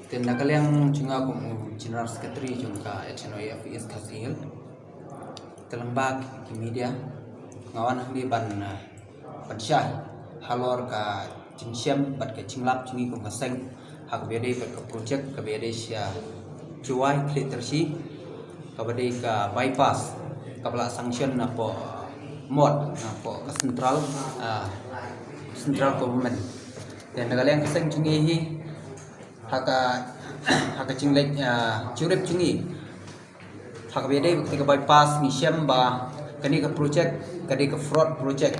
Then nakalyang chunga ko general secretary chungka HNOF Kasil telembag ki media ngawan handi ban syah halor ka cingsiam bat ka cinglap cingi ko ngaseng hak bede ka project ka bede sia cuai literasi ka bede ka bypass ka bala sanction na po mod na po ka central government dan nagalyang kaseng cingi hi haka cinglek curip cingi hak bede ketika bypass ni siam ba kani ka project kadi ka fraud project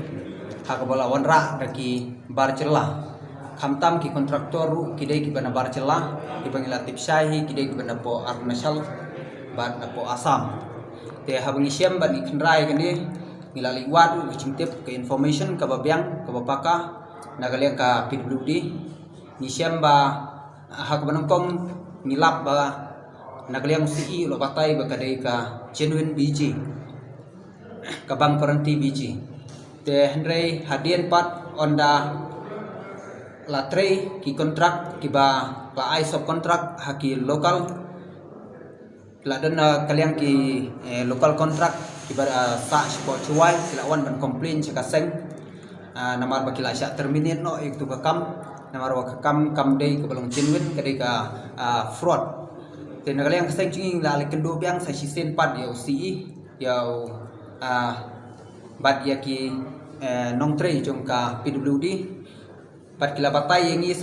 hak bala wanra daki bar celah kamtam ki kontraktor ru kidai ki bana bar celah ki bangila tipsai kidai ki bana po arnasal bat na po asam te habangi siam ban ikhnrai kani ngilali wadu cingtip ke information ka babyang ka bapaka nagalia ka PWD ni siam ba hak banongkong ngilap ba nagaliang CE lo patay ba kadai ka genuine BG kabang paranti BG te henry hadien pat onda latre ki kontrak ki ba la ISO kontrak haki lokal ladan kaliang ki lokal kontrak ki ba sa sport cuai silawan ban komplain sekaseng namar bakila sya terminate no itu ka kam namar wa kam day ka balong genuine kadai ka fraud te nagaliang kaseng cinging la kendo biang sa sisen pat yo CE yo bat ya ki nong tre jong ka PWD bat kila batay yang is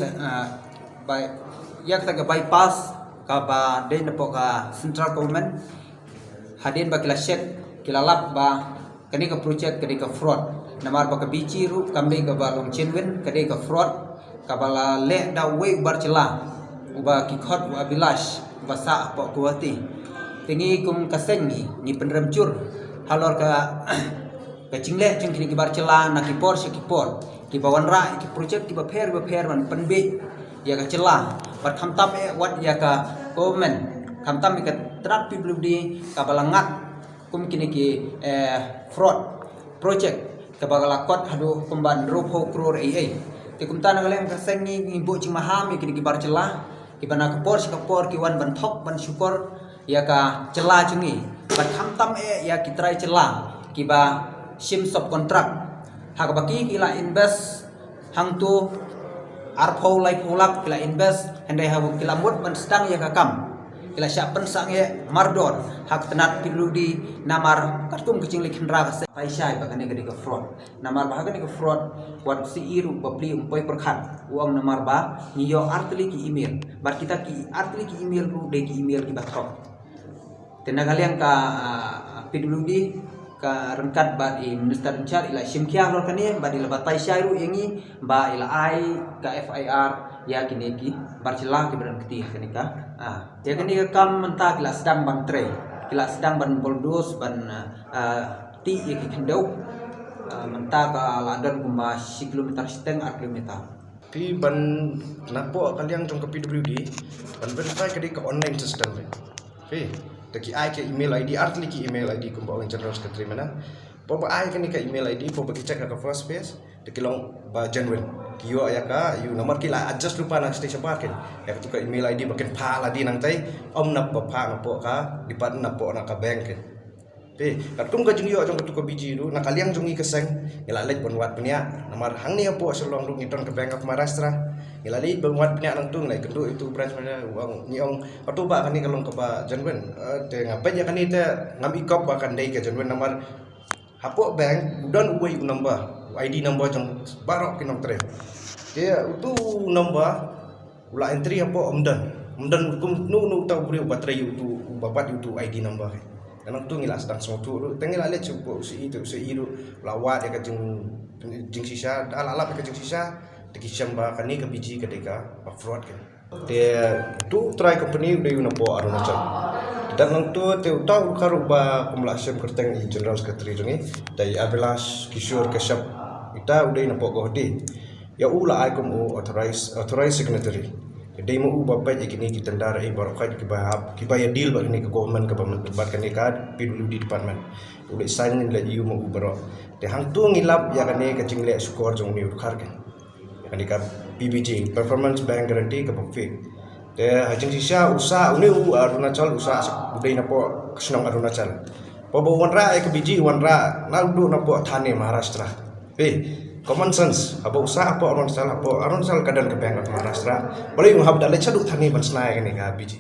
yak taga bypass ka ba den po ka central government hadin ba kila shet kila lap ba kani ka project kani ka fraud namar ba ka bici ru kambe ka ba long chenwen kani ka fraud ka bala le da we bar cela uba ki khot wa bilash basa po kuati tingi kum kaseng ni penremcur halor ka cingle cing kini kibar celah na kipor ki bawan ra ki project ki ba pher man penbe ya ka celah bat khamtam wat ya ka government khamtam ka trak PWD ka balangat kum kini ki fraud project ka bagala kot hadu kumban rupo krore te kum tan ngalem kaseng ni bo cing maham kini kibar celah ki bana kapor ki wan ban thok ban syukur ya ka celah cingi bat khamtam ya ki try celah ki ba sim sub kontrak hak baki kila invest hang tu arpho lai pulak kila invest handai habu kila mut ban sedang ya kakam kila syapen sang ya mardor hak tenat piludi namar kartum kecing lik hendra ka paisai bakane gede ka fraud namar bahagane ka fraud wat si iru babli umpoi perkhat uang namar ba niyo artli ki email bar kita ki artli ki email ru de ki email ki batrok tenagaliang ka PWD ka rengkat ba i minister inchar ila simkia lor kani ba di labatai syairu yangi ba ila ai ka FIR ya kini ki barcelah ki beran keti kani ka ya kani ka kam menta kila sedang ban tre kila sedang ban boldos ban ti ya ki kendau menta ka ladan kuma si kilometer seteng kilometer pi ban napo kaliang jong ke PWD ban verify kadi ke online system pi taki ai ke email ID artli ki email ID kumba orang general secretary mana poba ai ke ni ka email ID poba ki check ka first page taki long ba genuine kiyo ya ka you nomor kila adjust lupa nak station parking ya ka ka email ID bakin pa la di nang tai om na pa na po ka dipat na po na ka bank pe katum ka jung yo jong ka biji du na kaliang jung i keseng ila lek bon wat punya nomor hang ni po selong du ngiton ke bank of Maharashtra ilali buat punya nangtung lai kendu itu branch mana uang niong atau ba kani kalong ke ba janwen te ngapai ya kani te ngam ikop ba kan dai ke janwen nomor hapo bank udon uai number ID number jong barok kinong tre dia itu number ula entry hapo omdan kum nu tau buri batrai itu bapat itu ID number kanang tu ngila sedang sotu tengila le cupo si itu lawat ya ke jing sisa ala ke jing sisa teki syamba kani ke biji kedeka fraud kan dia tu try company udah yuna po arunachal dan nang tu te utau karuba kumlasem kerteng i general secretary ni dai Abilash Kishore Kashyap ita udah yuna po gohdi ya ula ai kum authorized signatory dai mo uba pa ikini kitandara i barokai ki bayar deal ba ni ke government ke bat kani ka PWD department udah sign ni la yu mo ubaro te hang tu ngilap ya kani ke jingle skor jong ni ukhar kan kani ka PBG Performance Bank Guarantee ke Bukit. Dia hajing sisa usaha uni Arunachal usaha budai napo kesenong Arunachal. Pobo wanra ke biji wanra naldu napo Thane Maharashtra. Common sense apa usaha apa Arunachal keadaan ke Bank of Maharashtra. Boleh menghab dalai caduk Thane bansnai kan ni ke biji.